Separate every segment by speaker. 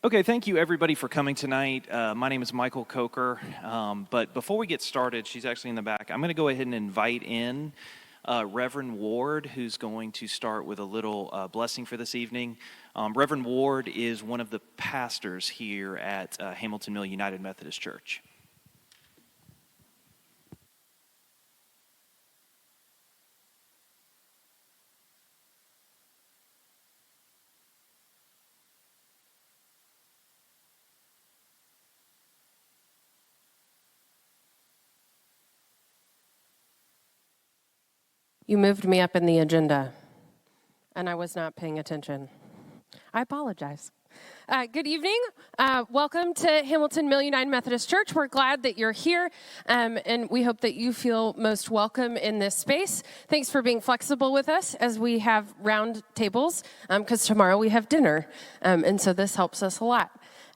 Speaker 1: Okay, thank you everybody for coming tonight. My name is Michael Coker, but before we get started, she's actually in the back. I'm going to go ahead and invite in Reverend Ward, who's going to start with a little blessing for this evening. Reverend Ward is one of the pastors here at Hamilton Mill United Methodist Church.
Speaker 2: You moved me up in the agenda, and I was not paying attention. I apologize. Good evening. Welcome to Hamilton Mill United Methodist Church. We're glad that you're here, and we hope that you feel most welcome in this space. Thanks for being flexible with us as we have round tables, because tomorrow we have dinner, and so this helps us a lot.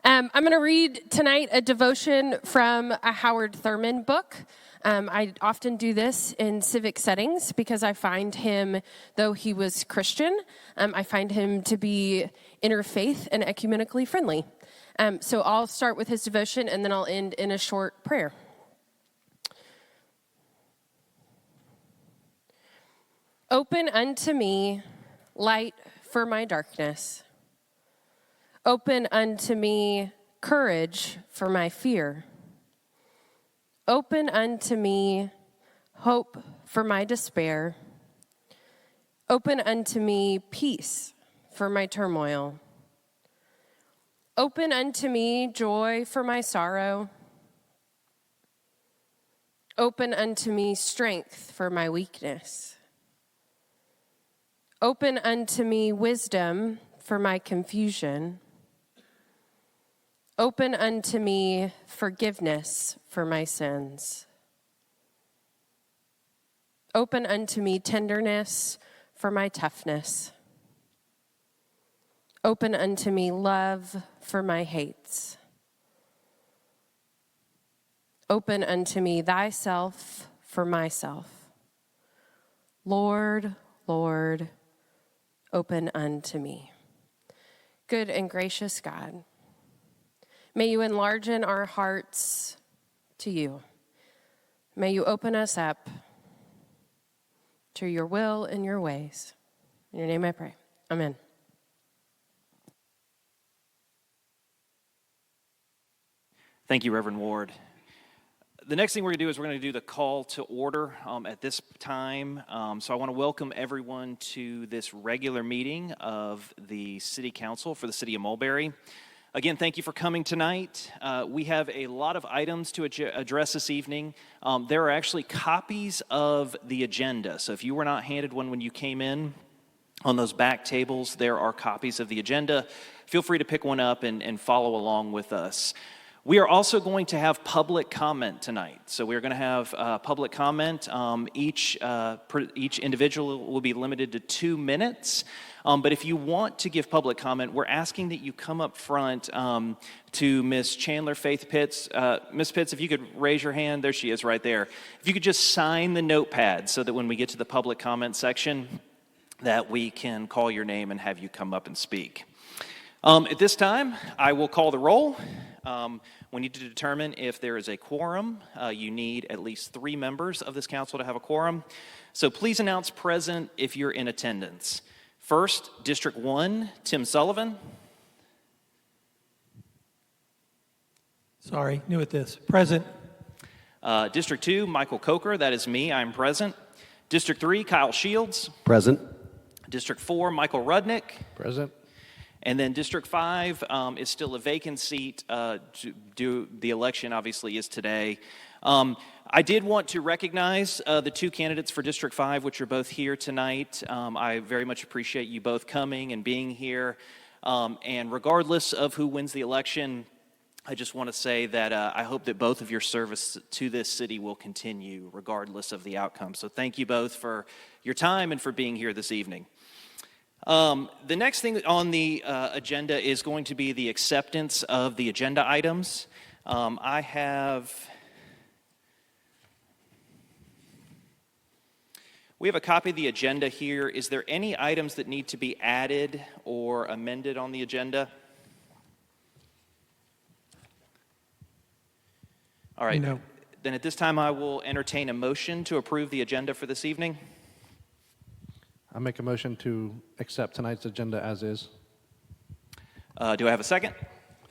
Speaker 2: I'm going to read tonight a devotion from a Howard Thurman book. I often do this in civic settings because I find him, though he was Christian, I find him to be interfaith and ecumenically friendly. So I'll start with his devotion and then I'll end in a short prayer. Open unto me light for my darkness. Open unto me courage for my fear. Open unto me hope for my despair. Open unto me peace for my turmoil. Open unto me joy for my sorrow. Open unto me strength for my weakness. Open unto me wisdom for my confusion. Open unto me forgiveness for my sins. Open unto me tenderness for my toughness. Open unto me love for my hates. Open unto me thyself for myself. Lord, Lord, open unto me. Good and gracious God, may you enlarge in our hearts to you. May you open us up to your will and your ways. In your name I pray. Amen.
Speaker 1: Thank you, Reverend Ward. The next thing we're going to do is we're going to do the call to order at this time. So I want to welcome everyone to this regular meeting of the City Council for the City of Mulberry. Again, thank you for coming tonight. We have a lot of items to address this evening. There are actually copies of the agenda. So if you were not handed one when you came in, on those back tables, there are copies of the agenda. Feel free to pick one up and follow along with us. We are also going to have public comment tonight. So we're going to have public comment. Each individual will be limited to 2 minutes. But if you want to give public comment, we're asking that you come up front to Miss Chandler Faith Pitts. Miss Pitts, if you could raise your hand. There she is right there. If you could just sign the notepad so that when we get to the public comment section, that we can call your name and have you come up and speak. At this time, I will call the roll. We need to determine if there is a quorum. You need at least 3 members of this council to have a quorum. So please announce present if you're in attendance. First, District 1, Tim Sullivan.
Speaker 3: Sorry, new at this. Present.
Speaker 1: District 2, Michael Coker. That is me. I'm present. District 3, Kyle Shields.
Speaker 4: Present.
Speaker 1: District 4, Michael Rudnick.
Speaker 4: Present.
Speaker 1: And then District 5 is still a vacant seat. The election obviously is today. I did want to recognize the 2 candidates for District 5, which are both here tonight. I very much appreciate you both coming and being here. And regardless of who wins the election, I just want to say that I hope that both of your service to this city will continue regardless of the outcome. So thank you both for your time and for being here this evening. The next thing on the agenda is going to be the acceptance of the agenda items. We have a copy of the agenda here. Is there any items that need to be added or amended on the agenda? All right.
Speaker 3: No.
Speaker 1: Then at this time, I will entertain a motion to approve the agenda for this evening.
Speaker 4: I make a motion to accept tonight's agenda as is.
Speaker 1: Do I have a second?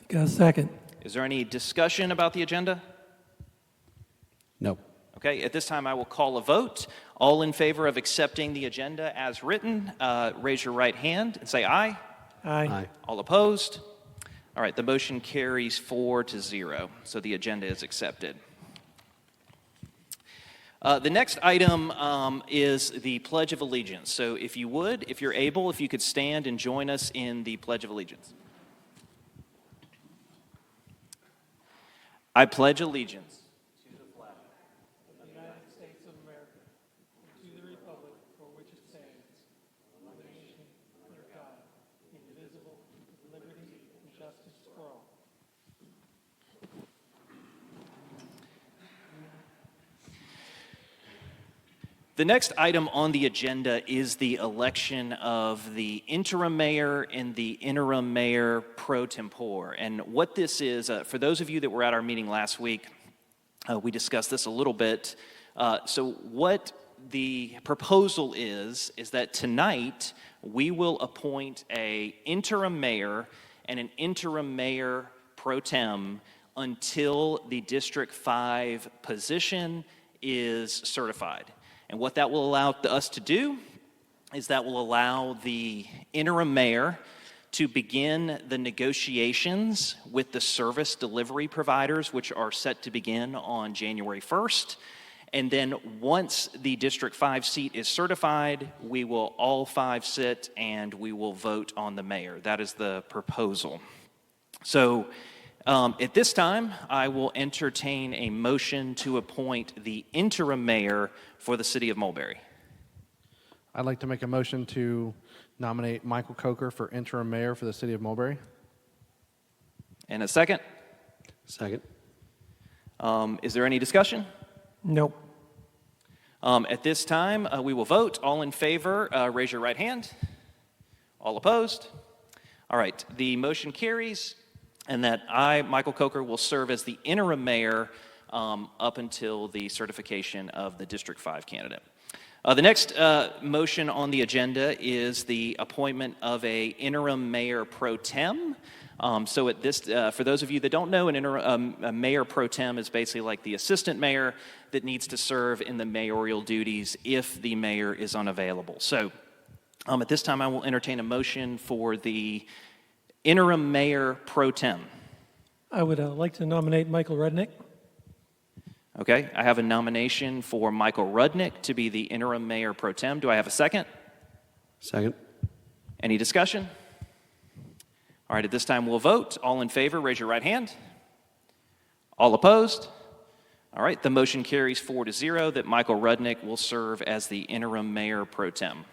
Speaker 3: Got a second?
Speaker 1: Is there any discussion about the agenda?
Speaker 4: No.
Speaker 1: Okay, at this time I will call a vote. All in favor of accepting the agenda as written, raise your right hand and say aye.
Speaker 3: Aye.
Speaker 1: All opposed? All right, the motion carries 4-0, so the agenda is accepted. The next item is the Pledge of Allegiance. So if you would, if you're able, if you could stand and join us in the Pledge of Allegiance. I pledge allegiance to the flag
Speaker 3: Of the United States of America, and to the republic for which it stands, one nation, under God, indivisible, with liberty and justice for all.
Speaker 1: The next item on the agenda is the election of the interim mayor and the interim mayor pro tempore. And what this is, for those of you that were at our meeting last week, we discussed this a little bit. So what the proposal is that tonight we will appoint an interim mayor and an interim mayor pro tem until the District 5 position is certified. And what that will allow us to do is that will allow the interim mayor to begin the negotiations with the service delivery providers, which are set to begin on January 1st. And then once the District 5 seat is certified, we will all 5 sit and we will vote on the mayor. That is the proposal. So at this time, I will entertain a motion to appoint the interim mayor for the city of Mulberry.
Speaker 4: I'd like to make a motion to nominate Michael Coker for interim mayor for the city of Mulberry.
Speaker 1: And a second?
Speaker 4: Second.
Speaker 1: Is there any discussion?
Speaker 3: Nope.
Speaker 1: At this time, we will vote. All in favor, raise your right hand. All opposed? All right, the motion carries, and that I, Michael Coker, will serve as the interim mayor up until the certification of the District 5 candidate. The next motion on the agenda is the appointment of a interim mayor pro tem. So at this, for those of you that don't know, a mayor pro tem is basically like the assistant mayor that needs to serve in the mayoral duties if the mayor is unavailable. So at this time, I will entertain a motion for the interim mayor pro tem.
Speaker 3: I would like to nominate Michael Rudnick.
Speaker 1: Okay, I have a nomination for Michael Rudnick to be the interim mayor pro tem. Do I have a second?
Speaker 4: Second.
Speaker 1: Any discussion? All right, at this time we'll vote. All in favor, raise your right hand. All opposed? All right, the motion carries 4-0 that Michael Rudnick will serve as the interim mayor pro tem.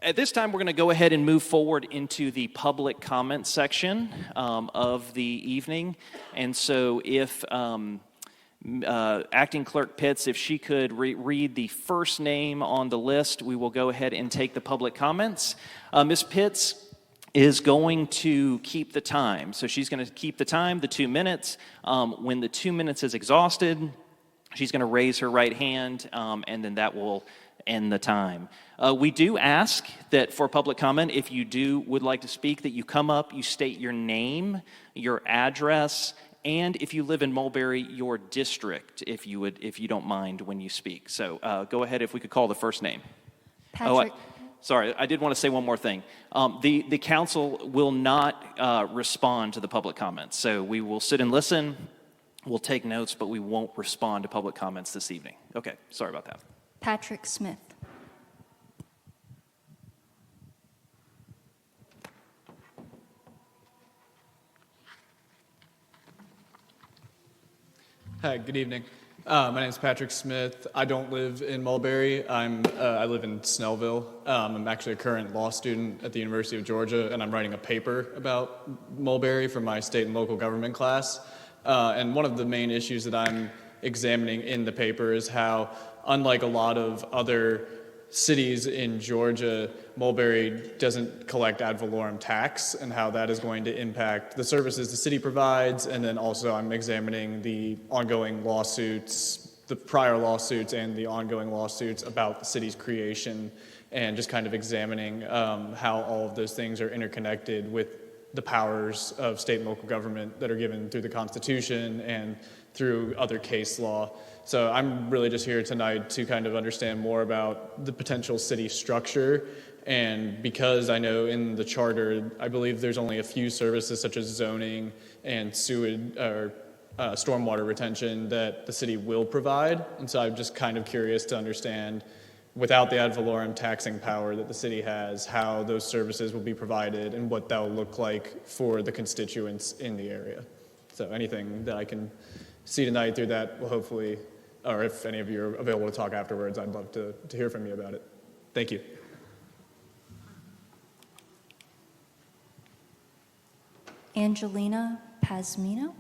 Speaker 1: At this time, we're going to go ahead and move forward into the public comment section of the evening. And so if Acting Clerk Pitts, if she could read the first name on the list, we will go ahead and take the public comments. Ms. Pitts is going to keep the time. So she's going to keep the time, the 2 minutes. When the 2 minutes is exhausted, she's going to raise her right hand, and then that will end the time. We do ask that for public comment, if you would like to speak, that you come up, you state your name, your address, and if you live in Mulberry, your district, if you don't mind when you speak. So go ahead if we could call the first name.
Speaker 5: Patrick.
Speaker 1: Sorry, I did want to say one more thing. The council will not respond to the public comments. So we will sit and listen, we'll take notes, but we won't respond to public comments this evening. Okay, sorry about that.
Speaker 5: Patrick Smith.
Speaker 6: Hi, good evening. My name is Patrick Smith. I don't live in Mulberry. I live in Snellville. I'm actually a current law student at the University of Georgia, and I'm writing a paper about Mulberry for my state and local government class. And one of the main issues that I'm examining in the paper is how, unlike a lot of other cities in Georgia, Mulberry doesn't collect ad valorem tax, and how that is going to impact the services the city provides. And then also I'm examining the ongoing lawsuits, the prior lawsuits and the ongoing lawsuits about the city's creation, and just kind of examining how all of those things are interconnected with the powers of state and local government that are given through the Constitution and through other case law. So I'm really just here tonight to kind of understand more about the potential city structure. And because I know in the charter, I believe there's only a few services such as zoning and sewage or stormwater retention that the city will provide. And so I'm just kind of curious to understand, without the ad valorem taxing power that the city has, how those services will be provided and what that will look like for the constituents in the area. So anything that I can see tonight through that will hopefully, or if any of you are available to talk afterwards, I'd love to hear from you about it. Thank you.
Speaker 5: Angelina Pazmino.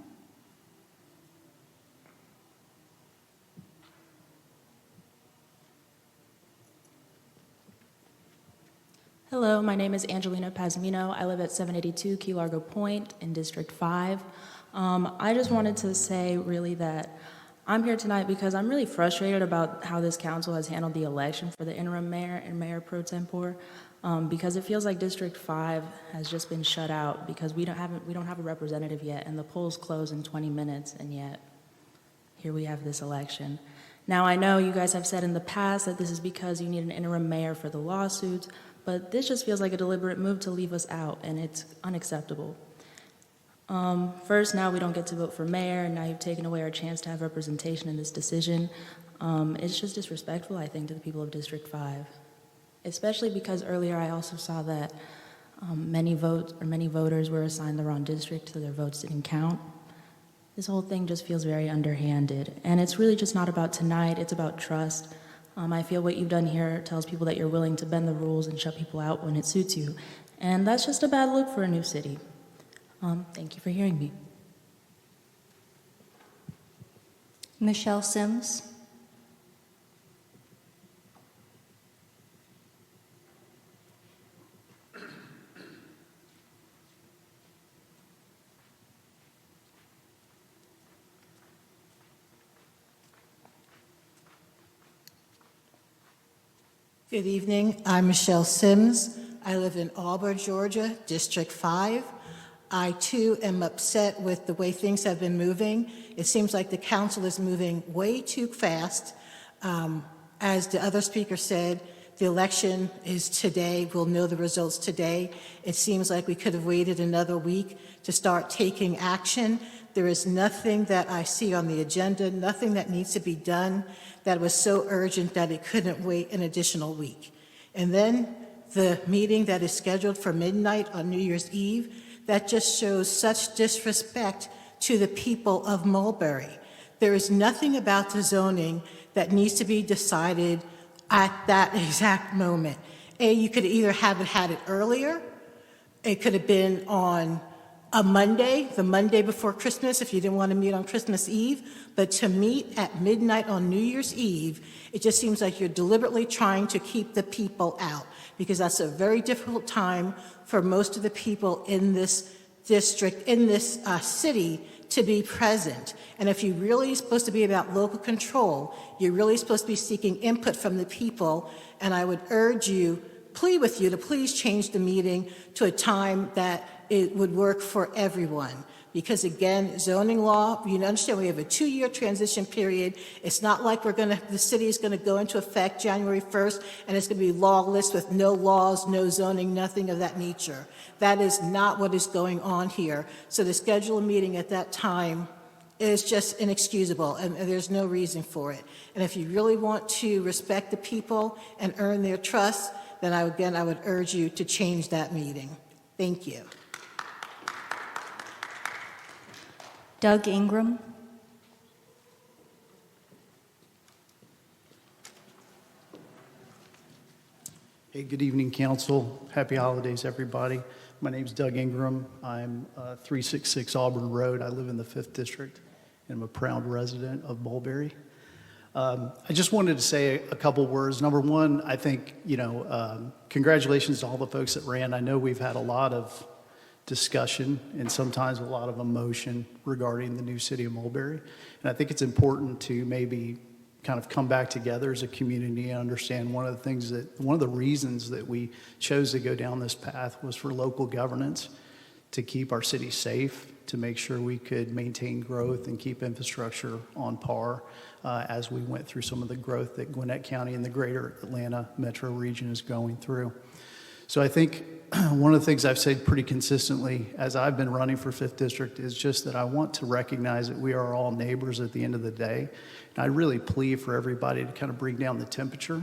Speaker 7: Hello, my name is Angelina Pazmino. I live at 782 Key Largo Point in District 5. I just wanted to say really that I'm here tonight because I'm really frustrated about how this council has handled the election for the interim mayor and mayor pro tempore, because it feels like District 5 has just been shut out because we don't have a representative yet, and the polls close in 20 minutes, and yet here we have this election. Now, I know you guys have said in the past that this is because you need an interim mayor for the lawsuits, but this just feels like a deliberate move to leave us out, and it's unacceptable. First, now we don't get to vote for mayor, and now you've taken away our chance to have representation in this decision. It's just disrespectful, I think, to the people of District 5, especially because earlier I also saw that many voters were assigned the wrong district, so their votes didn't count. This whole thing just feels very underhanded, and it's really just not about tonight, it's about trust. I feel what you've done here tells people that you're willing to bend the rules and shut people out when it suits you, and that's just a bad look for a new city. Thank you for hearing me.
Speaker 5: Michelle Sims.
Speaker 8: Good evening. I'm Michelle Sims. I live in Auburn, Georgia, District 5. I, too, am upset with the way things have been moving. It seems like the council is moving way too fast. As the other speaker said, the election is today. We'll know the results today. It seems like we could have waited another week to start taking action. There is nothing that I see on the agenda, nothing that needs to be done that was so urgent that it couldn't wait an additional week. And then the meeting that is scheduled for midnight on New Year's Eve, that just shows such disrespect to the people of Mulberry. There is nothing about the zoning that needs to be decided at that exact moment. You could either have had it earlier, it could have been on a Monday, the Monday before Christmas, if you didn't want to meet on Christmas Eve, but to meet at midnight on New Year's Eve, it just seems like you're deliberately trying to keep the people out, because that's a very difficult time for most of the people in this district, in this city, to be present. And if you're really supposed to be about local control, you're really supposed to be seeking input from the people, and I would urge you, plead with you to please change the meeting to a time that it would work for everyone. Because again, zoning law, you understand we have a 2-year transition period. It's not like the city is gonna go into effect January 1st and it's gonna be lawless with no laws, no zoning, nothing of that nature. That is not what is going on here. So to schedule a meeting at that time is just inexcusable, and there's no reason for it. And if you really want to respect the people and earn their trust, then I would urge you to change that meeting. Thank you.
Speaker 5: Doug Ingram.
Speaker 9: Hey, good evening, council. Happy holidays, everybody. My name's Doug Ingram. I'm 366 Auburn Road. I live in the 5th District, and I'm a proud resident of Mulberry. I just wanted to say a couple words. Number one, I think, congratulations to all the folks that ran. I know we've had a lot of discussion and sometimes a lot of emotion regarding the new city of Mulberry. And I think it's important to maybe kind of come back together as a community and understand one of the reasons that we chose to go down this path was for local governance, to keep our city safe, to make sure we could maintain growth and keep infrastructure on par as we went through some of the growth that Gwinnett County and the greater Atlanta metro region is going through. So I think one of the things I've said pretty consistently as I've been running for 5th District is just that I want to recognize that we are all neighbors at the end of the day. And I really plead for everybody to kind of bring down the temperature.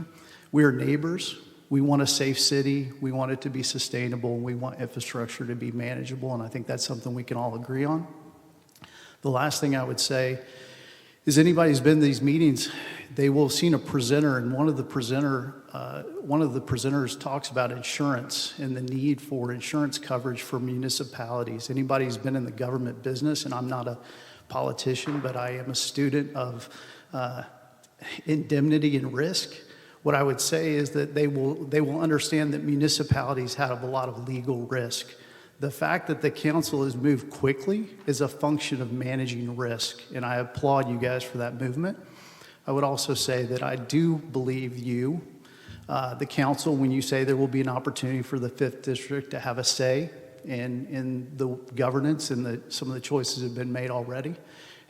Speaker 9: We are neighbors. We want a safe city. We want it to be sustainable. We want infrastructure to be manageable. And I think that's something we can all agree on. The last thing I would say is anybody who's been to these meetings, they will have seen a presenter, and one of the presenters talks about insurance and the need for insurance coverage for municipalities. Anybody who's been in the government business, and I'm not a politician, but I am a student of indemnity and risk. What I would say is that they will understand that municipalities have a lot of legal risk. The fact that the council has moved quickly is a function of managing risk, and I applaud you guys for that movement. I would also say that I do believe you, the council, when you say there will be an opportunity for the 5th District to have a say in the governance and some of the choices have been made already.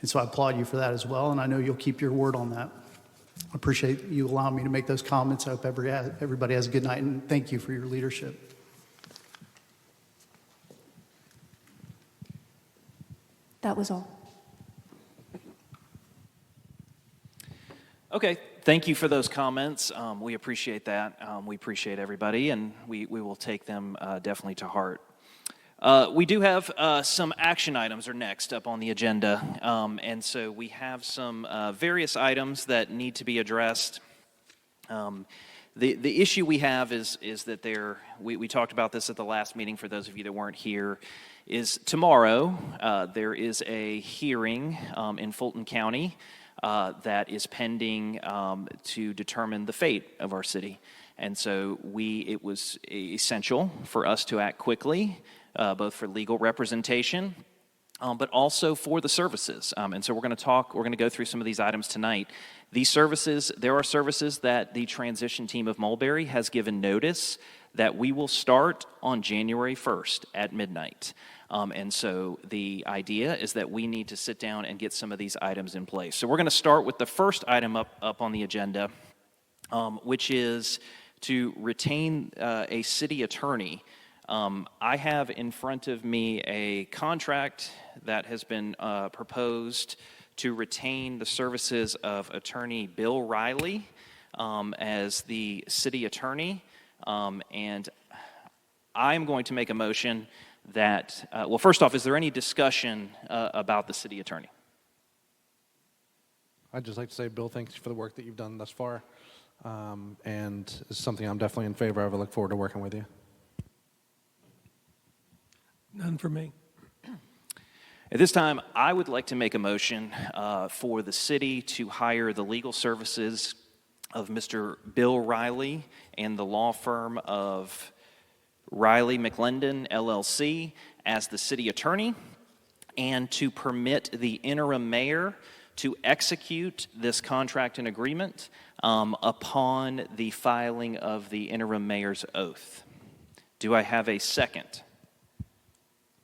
Speaker 9: And so I applaud you for that as well, and I know you'll keep your word on that. I appreciate you allowing me to make those comments. I hope everybody has a good night, and thank you for your leadership.
Speaker 5: That was all.
Speaker 1: Okay, thank you for those comments. We appreciate that. We appreciate everybody, and we will take them definitely to heart. We do have some action items are next up on the agenda, and so we have some various items that need to be addressed. The issue we have is that we talked about this at the last meeting for those of you that weren't here, is tomorrow there is a hearing in Fulton County that is pending to determine the fate of our city. And so it was essential for us to act quickly, both for legal representation, but also for the services. And so we're going to go through some of these items tonight. These services, there are services that the transition team of Mulberry has given notice that we will start on January 1st at midnight. And so the idea is that we need to sit down and get some of these items in place. So we're going to start with the first item up on the agenda, which is to retain a city attorney. I have in front of me a contract that has been proposed to retain the services of Attorney Bill Riley as the city attorney. And I'm going to make a motion that, well, first off, is there any discussion about the city attorney?
Speaker 4: I'd just like to say, Bill, thanks for the work that you've done thus far. And it's something I'm definitely in favor of. I look forward to working with you.
Speaker 3: None for me.
Speaker 1: At this time, I would like to make a motion for the city to hire the legal services of Mr. Bill Riley and the law firm of Riley McLendon, LLC, as the city attorney, and to permit the interim mayor to execute this contract and agreement upon the filing of the interim mayor's oath. Do I have a second?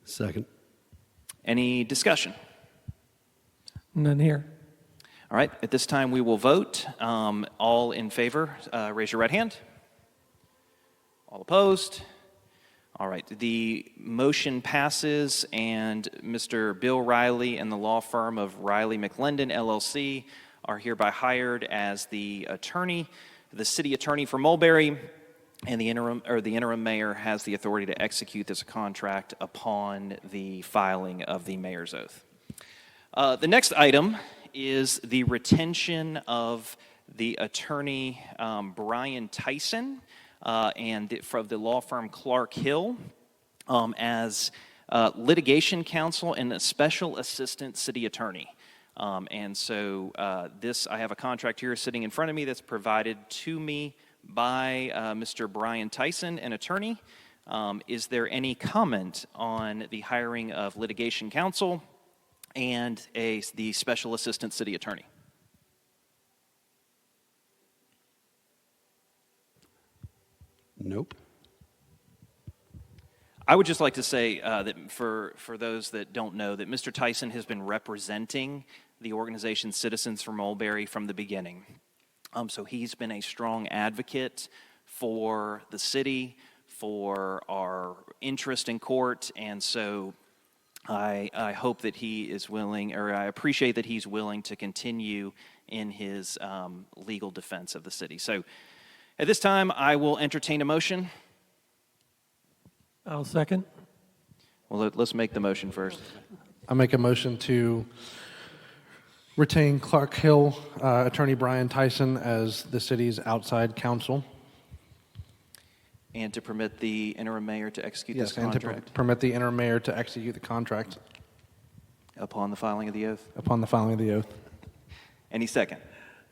Speaker 10: Second.
Speaker 1: Any discussion?
Speaker 3: None here.
Speaker 1: All right, at this time we will vote. All in favor, raise your right hand. All opposed? All right, the motion passes, and Mr. Bill Riley and the law firm of Riley McLendon, LLC, are hereby hired as the attorney, the city attorney for Mulberry, and the interim mayor has the authority to execute this contract upon the filing of the mayor's oath. The next item is the retention of the attorney Brian Tyson and from the law firm Clark Hill as litigation counsel and a special assistant city attorney. And so I have a contract here sitting in front of me that's provided to me by Mr. Brian Tyson, an attorney. Is there any comment on the hiring of litigation counsel and the special assistant city attorney?
Speaker 10: Nope.
Speaker 1: I would just like to say that for those that don't know, that Mr. Tyson has been representing the organization Citizens for Mulberry from the beginning. So he's been a strong advocate for the city, for our interest in court, and so I hope that he is willing, or I appreciate that he's willing to continue in his legal defense of the city. So at this time, I will entertain a motion.
Speaker 3: I'll second.
Speaker 1: Well, let's make the motion first.
Speaker 4: I make a motion to retain Clark Hill, Attorney Brian Tyson, as the city's outside counsel.
Speaker 1: And to permit the interim mayor to execute this
Speaker 4: And to
Speaker 1: contract
Speaker 4: permit the interim mayor to execute the contract
Speaker 1: upon the filing of the oath.
Speaker 4: upon the filing of the oath.
Speaker 1: Any second?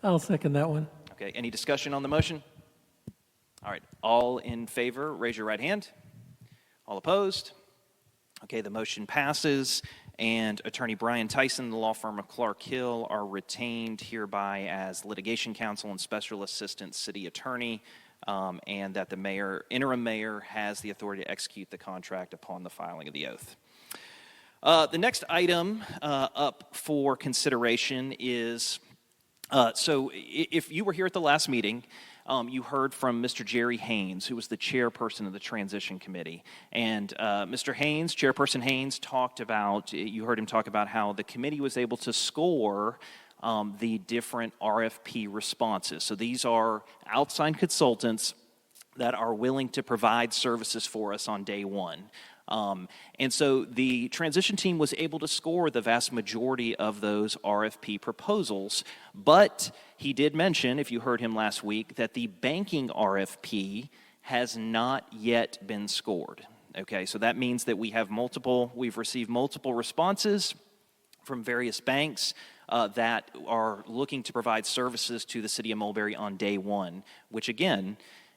Speaker 3: I'll second that one.
Speaker 1: Okay, any discussion on the motion? All right, all in favor, raise your right hand. All opposed? Okay, the motion passes, and Attorney Brian Tyson, the law firm of Clark Hill, are retained hereby as litigation counsel and special assistant city attorney, and that the interim mayor has the authority to execute the contract upon the filing of the oath. The next item up for consideration is, so if you were here at the last meeting, you heard from Mr. Jerry Haynes, who was the chairperson of the transition committee. And Mr. Haynes, Chairperson Haynes, you heard him talk about how the committee was able to score the different RFP responses. So these are outside consultants that are willing to provide services for us on day one. And so the transition team was able to score the vast majority of those RFP proposals, but he did mention, if you heard him last week, that the banking RFP has not yet been scored. Okay, so that means that we've received multiple responses from various banks that are looking to provide services to the city of Mulberry on day one, which again,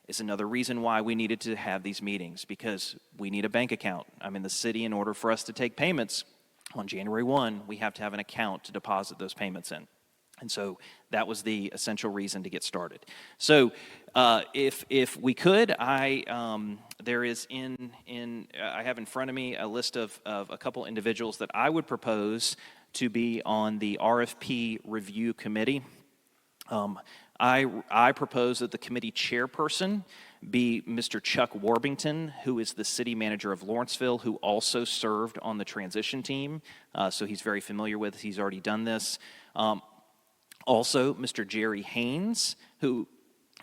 Speaker 1: is another reason why we needed to have these meetings, because we need a bank account. I'm in the city. In order for us to take payments on January 1, we have to have an account to deposit those payments in. And so that was the essential reason to get started. So if we could, I have in front of me a list of a couple individuals that I would propose to be on the RFP review committee. I propose that the committee chairperson be Mr. Chuck Warbington, who is the city manager of Lawrenceville, who also served on the transition team. So he's very familiar with it. He's already done this. Also, Mr. Jerry Haynes, who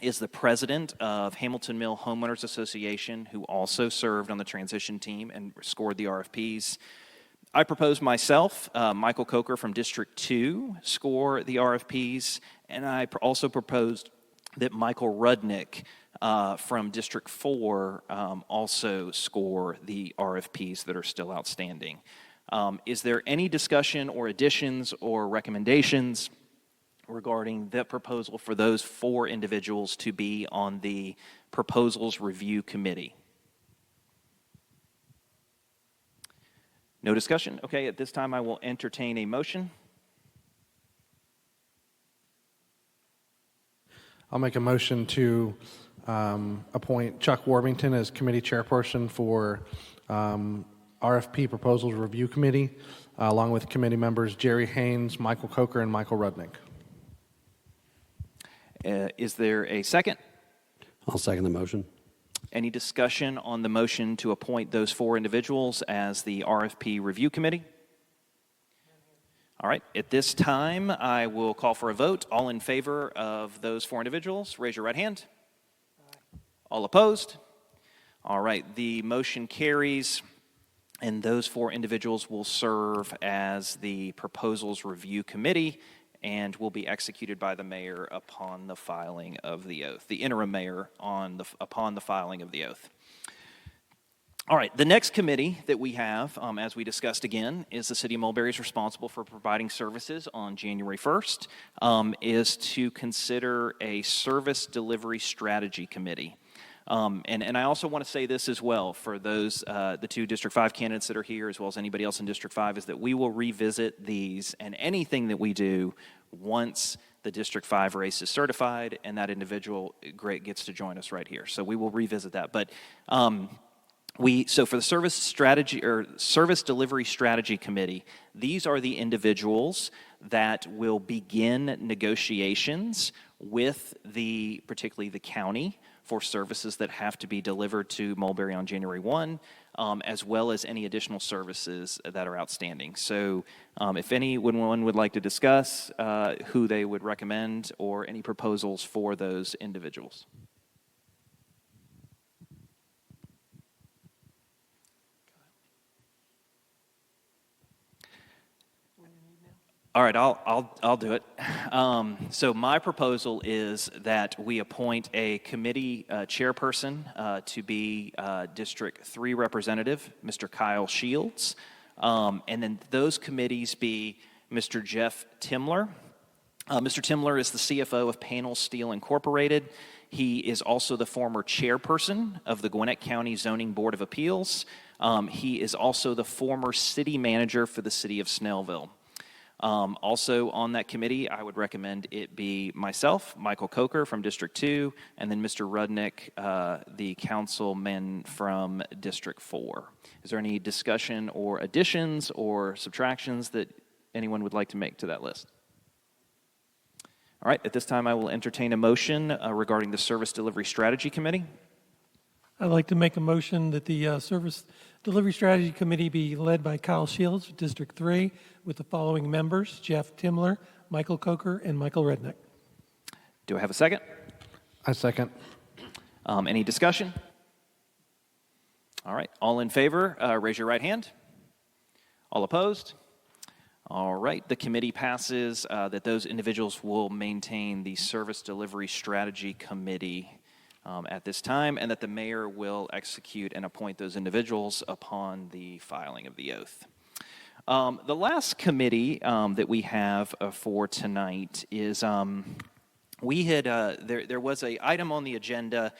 Speaker 1: is the president of Hamilton Mill Homeowners Association, who also served on the transition team and scored the RFPs. I propose myself, Michael Coker from District 2, score the RFPs, and I also proposed that Michael Rudnick from District 4 also score the RFPs that are still outstanding. Is there any discussion or additions or recommendations regarding that proposal for those 4 individuals to be on the proposals review committee? No discussion? Okay, at this time I will entertain a motion.
Speaker 4: I'll make a motion to appoint Chuck Warbington as committee chairperson for RFP Proposals Review Committee, along with committee members Jerry Haynes, Michael Coker, and Michael Rudnick.
Speaker 1: Is there a second?
Speaker 10: I'll second the motion.
Speaker 1: Any discussion on the motion to appoint those 4 individuals as the RFP review committee? All right, at this time, I will call for a vote. All in favor of those 4 individuals, raise your right hand. All opposed? All right, the motion carries, and those 4 individuals will serve as the proposals review committee and will be executed by the mayor upon the filing of the oath, the interim mayor upon the filing of the oath. All right, the next committee that we have, as we discussed again, is the City of Mulberry is responsible for providing services on January 1st, is to consider a service delivery strategy committee. And I also want to say this as well for those, the two District 5 candidates that are here, as well as anybody else in District 5, is that we will revisit these and anything that we do once the District 5 race is certified and that individual gets to join us right here. So we will revisit that. But so for the service delivery strategy committee, these are the individuals that will begin negotiations with particularly the county for services that have to be delivered to Mulberry on January 1, as well as any additional services that are outstanding. So if anyone would like to discuss who they would recommend or any proposals for those individuals. All right, I'll do it. So my proposal is that we appoint a committee chairperson to be District 3 representative, Mr. Kyle Shields, and then those committees be Mr. Jeff Timler. Mr. Timler is the CFO of Panel Steel Incorporated. He is also the former chairperson of the Gwinnett County Zoning Board of Appeals. He is also the former city manager for the city of Snellville. Also on that committee, I would recommend it be myself, Michael Coker from District 2, and then Mr. Rudnick, the councilman from District 4. Is there any discussion or additions or subtractions that anyone would like to make to that list? All right, at this time I will entertain a motion regarding the Service Delivery Strategy Committee.
Speaker 3: I'd like to make a motion that the Service Delivery Strategy Committee be led by Kyle Shields, District 3, with the following members: Jeff Timler, Michael Coker, and Michael Rednick.
Speaker 1: Do I have a second?
Speaker 4: I second.
Speaker 1: Any discussion? All right, all in favor, raise your right hand. All opposed? All right, the committee passes that those individuals will maintain the Service Delivery Strategy Committee at this time, and that the mayor will execute and appoint those individuals upon the filing of the oath. The last committee that we have for tonight is there was an item on the agenda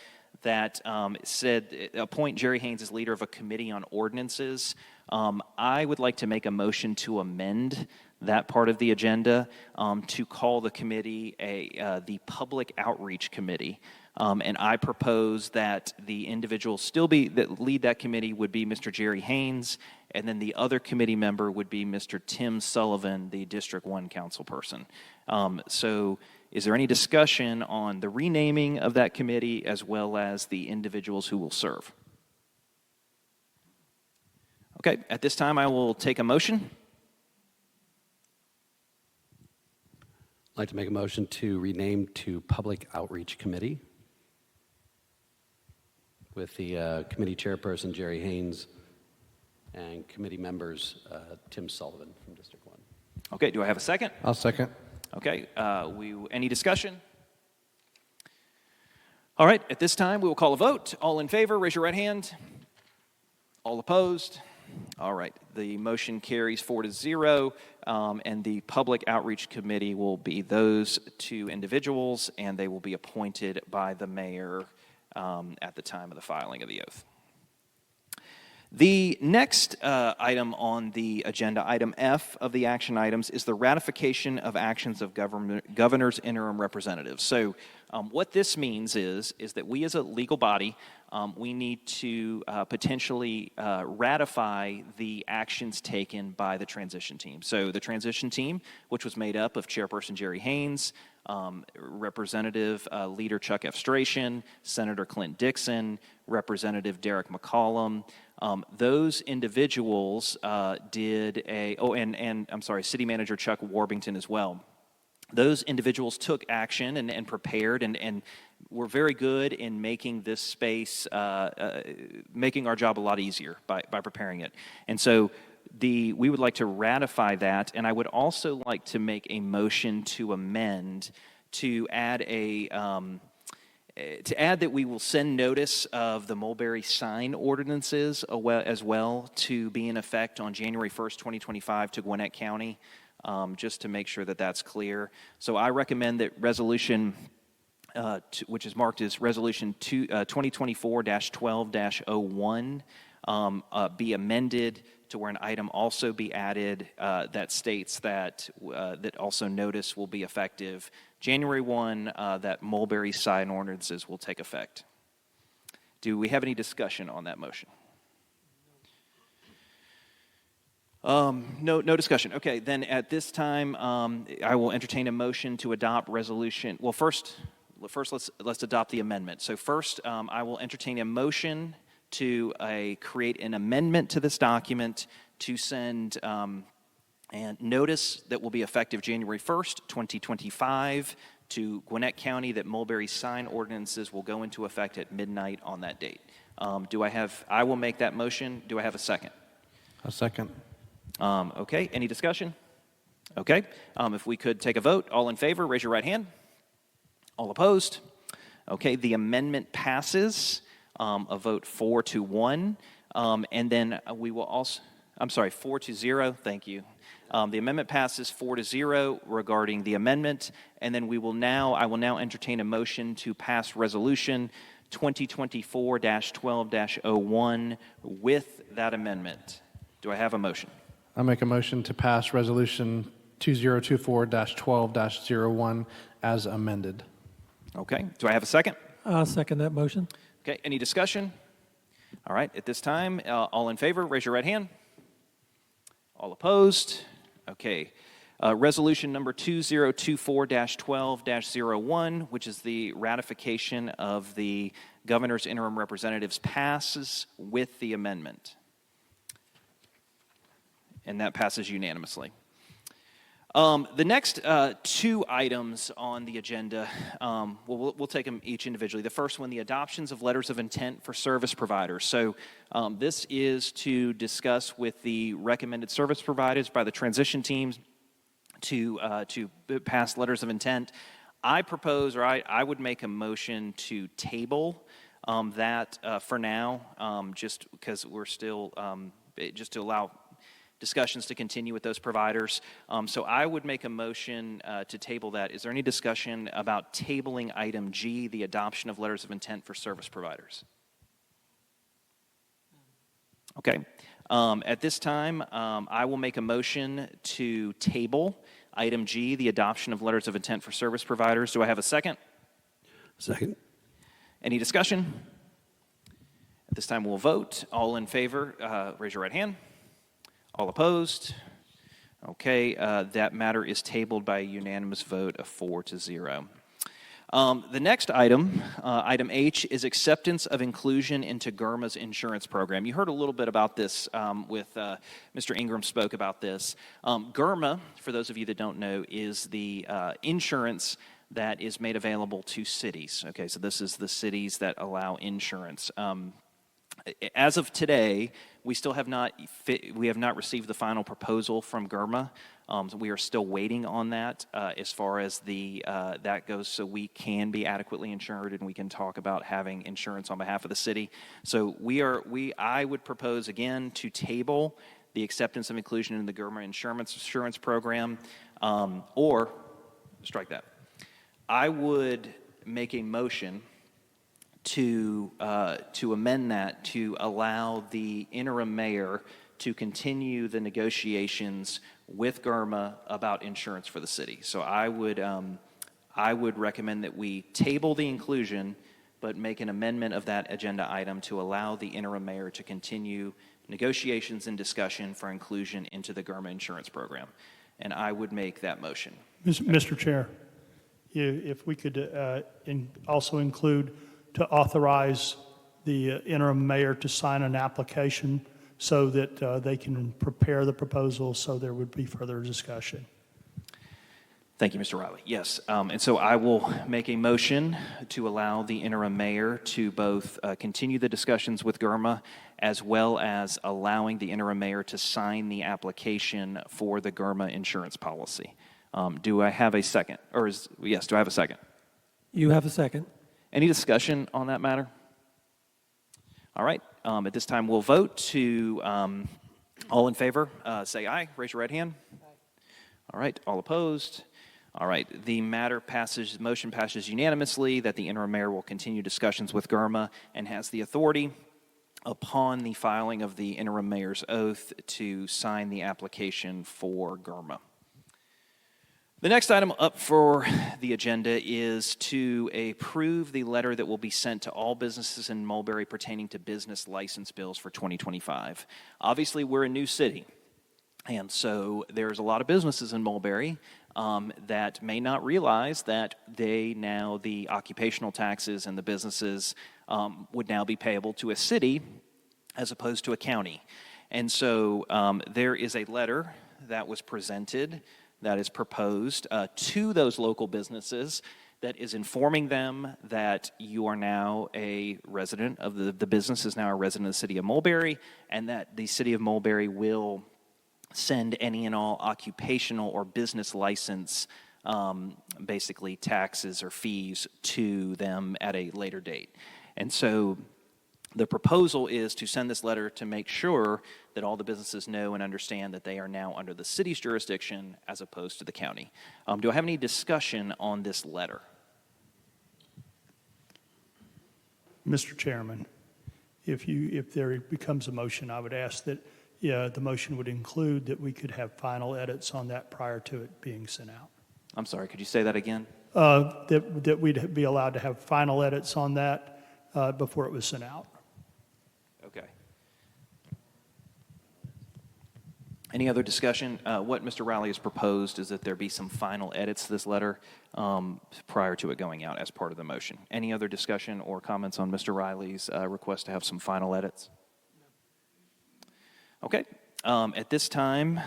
Speaker 1: that said appoint Jerry Haynes as leader of a committee on ordinances. I would like to make a motion to amend that part of the agenda to call the committee the Public Outreach Committee. And I propose that the individual that lead that committee would be Mr. Jerry Haynes, and then the other committee member would be Mr. Tim Sullivan, the District 1 council person. So is there any discussion on the renaming of that committee as well as the individuals who will serve? Okay, at this time I will take a motion.
Speaker 10: I'd like to make a motion to rename to Public Outreach Committee with the committee chairperson, Jerry Haynes, and committee members, Tim Sullivan from District 1.
Speaker 1: Okay, do I have a second?
Speaker 4: I'll second.
Speaker 1: Okay, any discussion? All right, at this time we will call a vote. All in favor, raise your right hand. All opposed? All right, the motion carries 4-0, and the Public Outreach Committee will be those two individuals, and they will be appointed by the mayor at the time of the filing of the oath. The next item on the agenda, item F of the action items, is the ratification of actions of governor's interim representatives. So what this means is that we as a legal body, we need to potentially ratify the actions taken by the transition team. So the transition team, which was made up of Chairperson Jerry Haynes, Representative Leader Chuck F. Strachan, Senator Clint Dixon, Representative Derek McCollum, those individuals City Manager Chuck Warbington as well. Those individuals took action and prepared and were very good in making this space, making our job a lot easier by preparing it. And so we would like to ratify that, and I would also like to make a motion to amend to add to add that we will send notice of the Mulberry sign ordinances as well to be in effect on January 1st, 2025 to Gwinnett County, just to make sure that that's clear. So I recommend that resolution, which is marked as resolution 2024-12-01, be amended to where an item also be added that states that that also notice will be effective January 1, that Mulberry sign ordinances will take effect. Do we have any discussion on that motion? No discussion. Okay, then at this time, I will entertain a motion to adopt resolution. Well, first let's adopt the amendment. So first, I will entertain a motion to create an amendment to this document to send and notice that will be effective January 1st, 2025 to Gwinnett County that Mulberry sign ordinances will go into effect at midnight on that date. I will make that motion. Do I have a second?
Speaker 4: A second.
Speaker 1: Okay, any discussion? Okay, if we could take a vote. All in favor, raise your right hand. All opposed? Okay, the amendment passes. A vote 4-1, and then we will also, 4-0, thank you. The amendment passes 4-0 regarding the amendment, and then I will now entertain a motion to pass resolution 2024-12-01 with that amendment. Do I have a motion?
Speaker 4: I make a motion to pass resolution 2024-12-01 as amended.
Speaker 1: Okay, do I have a second?
Speaker 3: I'll second that motion.
Speaker 1: Okay, any discussion? All right, at this time, all in favor, raise your right hand. All opposed? Okay. Resolution number 2024-12-01, which is the ratification of the governor's interim representatives, passes with the amendment. And that passes unanimously. The next two items on the agenda, we'll take them each individually. The first one, the adoptions of letters of intent for service providers. So this is to discuss with the recommended service providers by the transition teams to pass letters of intent. I propose, or I would make a motion to table that for now, just because we're still, just to allow discussions to continue with those providers. So I would make a motion to table that. Is there any discussion about tabling item G, the adoption of letters of intent for service providers? Okay. At this time, I will make a motion to table item G, the adoption of letters of intent for service providers. Do I have a second?
Speaker 10: Second.
Speaker 1: Any discussion? At this time, we'll vote. All in favor, raise your right hand. All opposed? Okay, that matter is tabled by a unanimous vote of 4-0. The next item, item H, is acceptance of inclusion into GERMA's insurance program. You heard a little bit about this with Mr. Ingram spoke about this. GERMA, for those of you that don't know, is the insurance that is made available to cities. Okay, so this is the cities that allow insurance. As of today, we have not received the final proposal from GERMA. So we are still waiting on that as far as that goes, so we can be adequately insured and we can talk about having insurance on behalf of the city. So I would propose again to table the acceptance of inclusion in the GERMA insurance program, or strike that. I would make a motion to amend that to allow the interim mayor to continue the negotiations with GERMA about insurance for the city. So I would recommend that we table the inclusion, but make an amendment of that agenda item to allow the interim mayor to continue negotiations and discussion for inclusion into the GERMA insurance program. And I would make that motion.
Speaker 3: Mr. Chair, if we could also include to authorize the interim mayor to sign an application so that they can prepare the proposal so there would be further discussion.
Speaker 1: Thank you, Mr. Riley. Yes, and so I will make a motion to allow the interim mayor to both continue the discussions with GERMA as well as allowing the interim mayor to sign the application for the GERMA insurance policy. Do I have a second? Yes, do I have a second?
Speaker 3: You have a second.
Speaker 1: Any discussion on that matter? All right, at this time we'll vote to, all in favor, say aye. Raise your right hand. All right, all opposed? All right, the motion passes unanimously that the interim mayor will continue discussions with GERMA and has the authority upon the filing of the interim mayor's oath to sign the application for GERMA. The next item up for the agenda is to approve the letter that will be sent to all businesses in Mulberry pertaining to business license bills for 2025. Obviously, we're a new city, and so there's a lot of businesses in Mulberry that may not realize that the occupational taxes and the businesses would now be payable to a city as opposed to a county. And so there is a letter that was presented that is proposed to those local businesses that is informing them that you are now a resident of the business is now a resident of the city of Mulberry, and that the city of Mulberry will send any and all occupational or business license, basically taxes or fees, to them at a later date. And so the proposal is to send this letter to make sure that all the businesses know and understand that they are now under the city's jurisdiction as opposed to the county. Do I have any discussion on this letter?
Speaker 3: Mr. Chairman, if there becomes a motion, I would ask that the motion would include that we could have final edits on that prior to it being sent out.
Speaker 1: I'm sorry, could you say that again?
Speaker 3: That we'd be allowed to have final edits on that before it was sent out.
Speaker 1: Okay. Any other discussion? What Mr. Riley has proposed is that there be some final edits to this letter prior to it going out as part of the motion. Any other discussion or comments on Mr. Riley's request to have some final edits? Okay. At this time,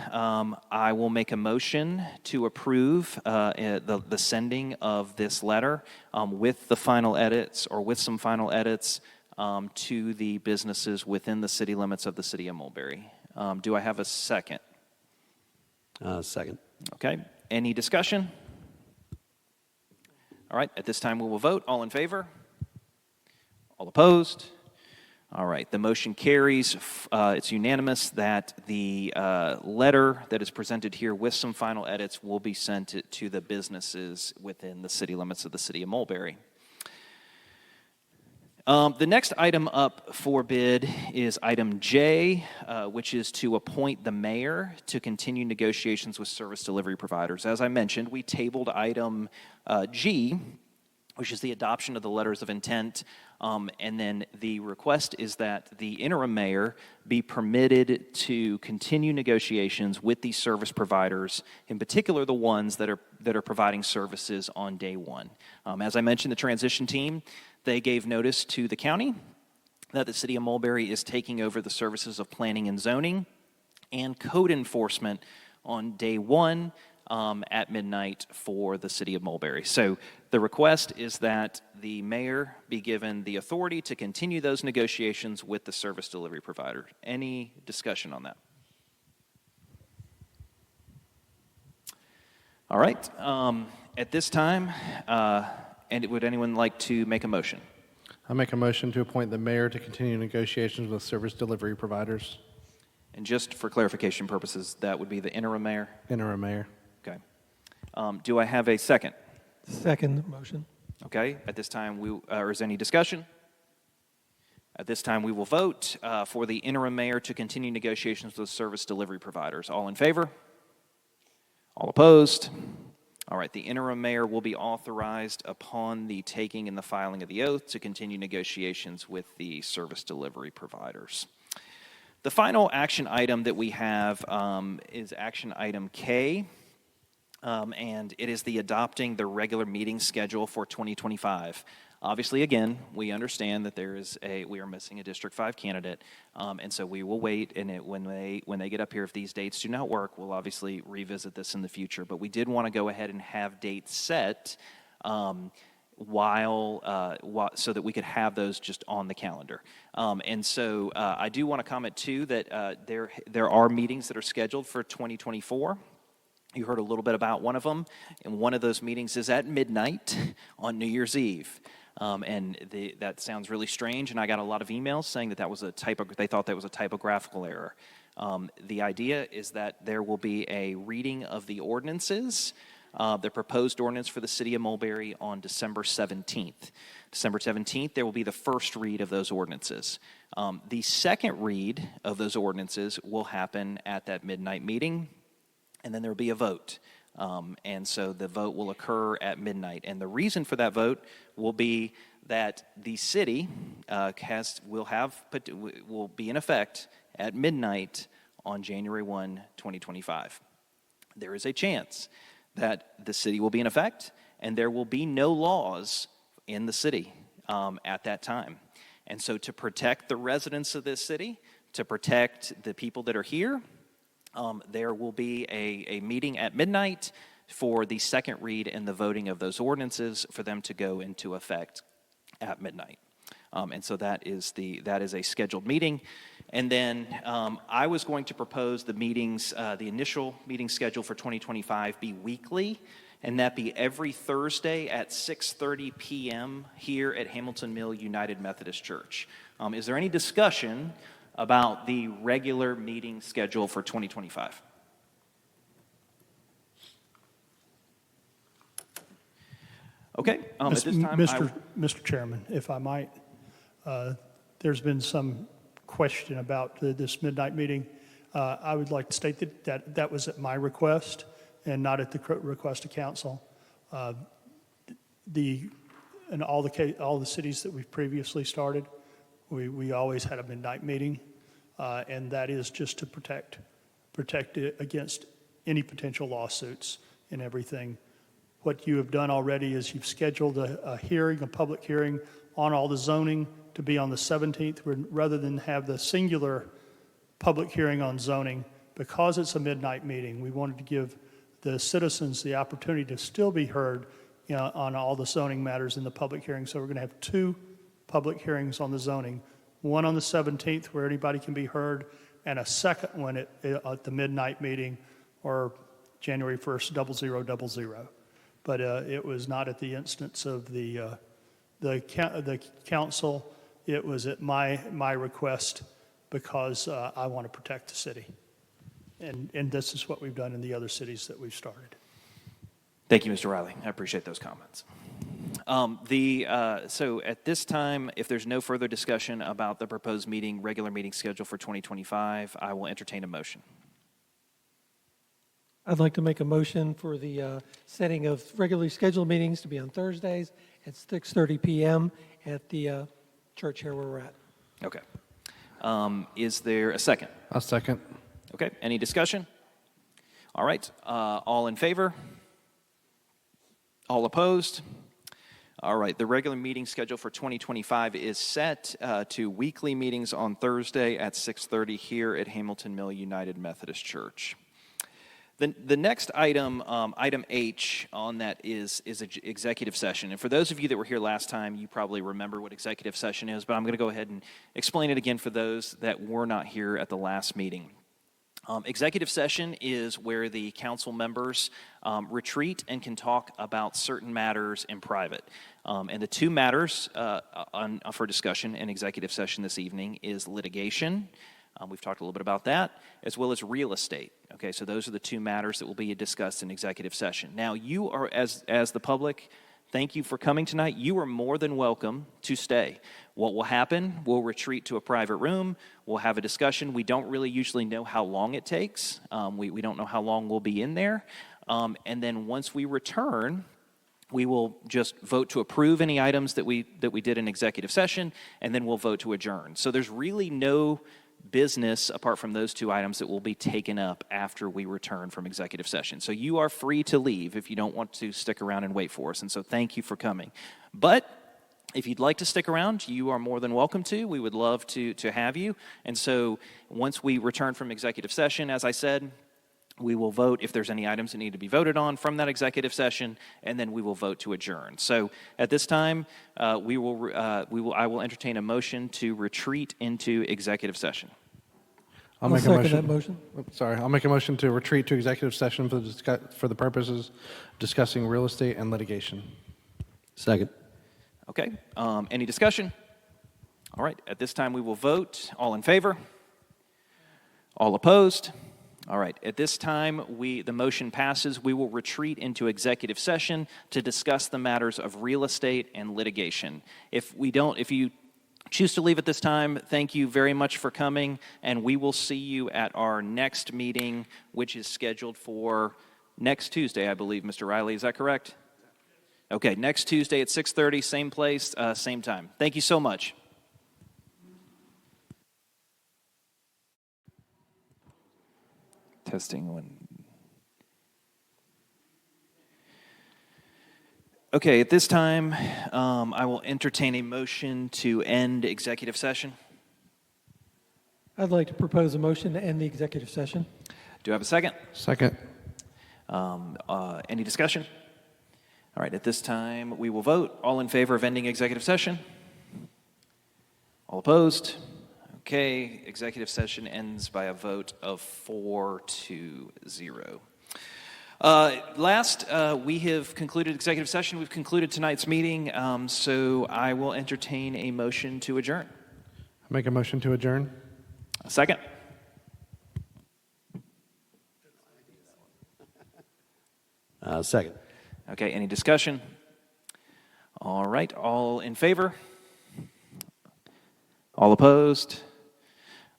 Speaker 1: I will make a motion to approve the sending of this letter with the final edits, or with some final edits, to the businesses within the city limits of the city of Mulberry. Do I have a second?
Speaker 10: Second.
Speaker 1: Okay. Any discussion? All right. At this time, we will vote. All in favor? All opposed? All right. The motion carries. It's unanimous that the letter that is presented here with some final edits will be sent to the businesses within the city limits of the city of Mulberry. The next item up for bid is item J, which is to appoint the mayor to continue negotiations with service delivery providers. As I mentioned, we tabled item G, which is the adoption of the letters of intent, and then the request is that the interim mayor be permitted to continue negotiations with these service providers, in particular the ones that are providing services on day one. As I mentioned, the transition team, they gave notice to the county that the city of Mulberry is taking over the services of planning and zoning and code enforcement on day one at midnight for the city of Mulberry. So the request is that the mayor be given the authority to continue those negotiations with the service delivery provider. Any discussion on that? All right. At this time, and would anyone like to make a motion?
Speaker 4: I make a motion to appoint the mayor to continue negotiations with service delivery providers.
Speaker 1: And just for clarification purposes, that would be the interim mayor?
Speaker 4: Interim mayor.
Speaker 1: Okay. Do I have a second?
Speaker 11: Second motion.
Speaker 1: Okay. At this time, or is any discussion? At this time, we will vote for the interim mayor to continue negotiations with service delivery providers. All in favor? All opposed? All right, the interim mayor will be authorized upon the taking and the filing of the oath to continue negotiations with the service delivery providers. The final action item that we have is action item K, and it is the adopting the regular meeting schedule for 2025. Obviously, again, we understand that we are missing a District 5 candidate, and so we will wait, and when they get up here, if these dates do not work, we'll obviously revisit this in the future. But we did want to go ahead and have dates set so that we could have those just on the calendar. And so I do want to comment, too, that there are meetings that are scheduled for 2024. You heard a little bit about one of them, and one of those meetings is at midnight on New Year's Eve. That sounds really strange, and I got a lot of emails saying that they thought that was a typographical error. The idea is that there will be a reading of the ordinances, the proposed ordinance for the city of Mulberry on December 17th. December 17th, there will be the first read of those ordinances. The second read of those ordinances will happen at that midnight meeting, and then there will be a vote. And so the vote will occur at midnight. And the reason for that vote will be that the city will be in effect at midnight on January 1, 2025. There is a chance that the city will be in effect and there will be no laws in the city at that time. And so to protect the residents of this city, to protect the people that are here, there will be a meeting at midnight for the second read and the voting of those ordinances for them to go into effect at midnight. And so that is a scheduled meeting. And then I was going to propose the meetings, the initial meeting schedule for 2025 be weekly, and that be every Thursday at 6:30 p.m. here at Hamilton Mill United Methodist Church. Is there any discussion about the regular meeting schedule for 2025? Okay. At this time,
Speaker 3: Mr. Chairman, if I might, there's been some question about this midnight meeting. I would like to state that was at my request and not at the request of council. In all the cities that we've previously started, we always had a midnight meeting, and that is just to protect it against any potential lawsuits and everything. What you have done already is you've scheduled a public hearing on all the zoning to be on the 17th, rather than have the singular public hearing on zoning. Because it's a midnight meeting, we wanted to give the citizens the opportunity to still be heard on all the zoning matters in the public hearing. So we're going to have 2 public hearings on the zoning, one on the 17th where anybody can be heard, and a second one at the midnight meeting, or January 1st, 0000. But it was not at the instance of the council. It was at my request, because I want to protect the city. And this is what we've done in the other cities that we've started.
Speaker 1: Thank you, Mr. Riley. I appreciate those comments. So at this time, if there's no further discussion about the proposed regular meeting schedule for 2025, I will entertain a motion.
Speaker 11: I'd like to make a motion for the setting of regularly scheduled meetings to be on Thursdays at 6:30 p.m. at the church here where we're at.
Speaker 1: Okay. Is there a second?
Speaker 4: I'll second.
Speaker 1: Okay. Any discussion? All right. All in favor? All opposed? All right. The regular meeting schedule for 2025 is set to weekly meetings on Thursday at 6:30 here at Hamilton Mill United Methodist Church. The next item, item H on that is executive session. And for those of you that were here last time, you probably remember what executive session is, but I'm going to go ahead and explain it again for those that were not here at the last meeting. Executive session is where the council members retreat and can talk about certain matters in private. And the 2 matters for discussion in executive session this evening is litigation. We've talked a little bit about that, as well as real estate. Okay, so those are the 2 matters that will be discussed in executive session. Now, you are, as the public, thank you for coming tonight. You are more than welcome to stay. What will happen, we'll retreat to a private room. We'll have a discussion. We don't really usually know how long it takes. We don't know how long we'll be in there. And then once we return, we will just vote to approve any items that we did in executive session, and then we'll vote to adjourn. So there's really no business apart from those 2 items that will be taken up after we return from executive session. So you are free to leave if you don't want to stick around and wait for us. And so thank you for coming. But if you'd like to stick around, you are more than welcome to. We would love to have you. And so once we return from executive session, as I said, we will vote if there's any items that need to be voted on from that executive session, and then we will vote to adjourn. So at this time, I will entertain a motion to retreat into executive session.
Speaker 4: I'll make a motion. I'll make a motion to retreat to executive session for the purposes of discussing real estate and litigation.
Speaker 10: Second.
Speaker 1: Okay, any discussion? All right, at this time we will vote. All in favor? All opposed? All right, at this time, the motion passes. We will retreat into executive session to discuss the matters of real estate and litigation. If you choose to leave at this time, thank you very much for coming, and we will see you at our next meeting, which is scheduled for next Tuesday, I believe, Mr. Riley. Is that correct? Okay, next Tuesday at 6:30, same place, same time. Thank you so much. Testing one. Okay, at this time, I will entertain a motion to end executive session.
Speaker 11: I'd like to propose a motion to end the executive session.
Speaker 1: Do I have a second?
Speaker 4: Second.
Speaker 1: Any discussion? All right, at this time, we will vote. All in favor of ending executive session? All opposed? Okay, executive session ends by a vote of 4-0. We have concluded executive session. We've concluded tonight's meeting, so I will entertain a motion to adjourn.
Speaker 4: Make a motion to adjourn.
Speaker 1: A second?
Speaker 10: Second.
Speaker 1: Okay, any discussion? All right, all in favor? All opposed?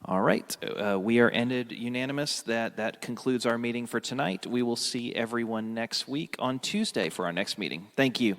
Speaker 1: All right, we are ended unanimous. That concludes our meeting for tonight. We will see everyone next week on Tuesday for our next meeting. Thank you.